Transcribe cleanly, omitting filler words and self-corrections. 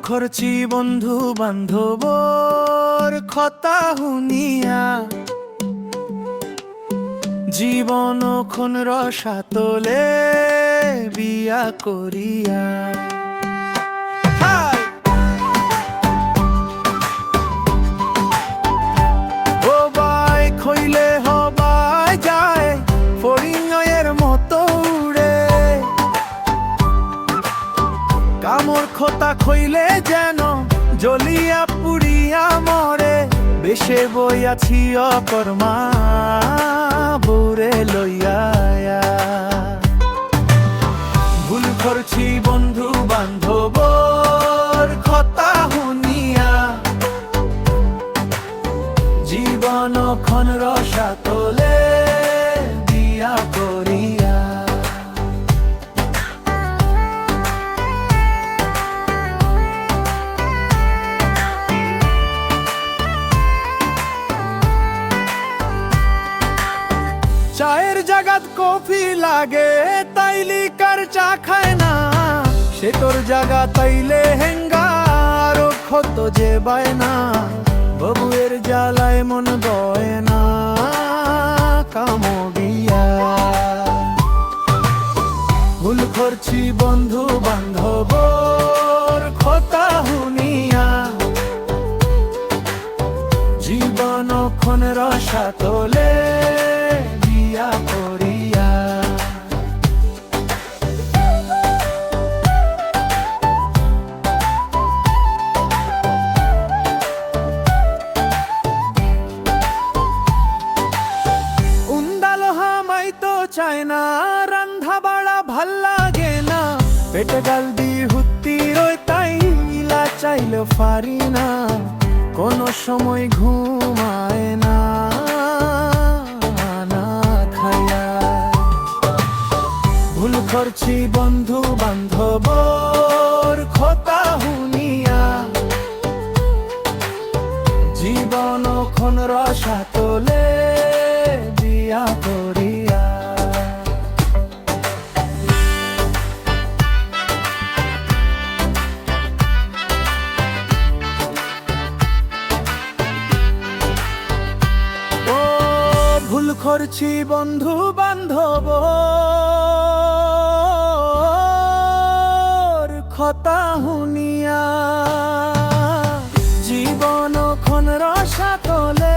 খরচি বন্ধু বান্ধবর কথা শুনিয়া জীবন খন রসাতলে বিয়া করিয়া ও বাই খইলে হবাই যায় ফড়িংয়ের মতো উড়ে কামর খোতা খইলে যেন জ্বলিয়া পুড়িয়া মরে বেশে বইয়াছি অকর্মা বুড়ে লইয়া ভুল করছি বন্ধু বান্ধবর কথা শুনিয়া জীবন খন রসাতলে দিয়া করিয়া চায়ের জাগাত কফি লাগে তাইলি কার চা খায় না সে তোর জাগা তাইলে হেঙ্গার ক্ষত যে বায় না ববুয়ের জ্বালায় মন বয় না কামবিয়া ভুল করছি বন্ধু বান্ধবর কথা শুনিয়া জীবন খন রসাতলে করিয়া উন্দালোহা মাই তো চায় না রান্ধা বাড়া ভাল লাগে না পেটে গাল দি হুত্তি রই তাই ইলা চাইলে পারি না কোনো সময় ঘুমায় না ভুল করছি বন্ধু বান্ধবর কথা শুনিয়া জীবন খন রসাতলে দিয়া করিয়া ও ভুল করছি বন্ধু বান্ধব কথা শুনিয়া জীবন খন রসাতলে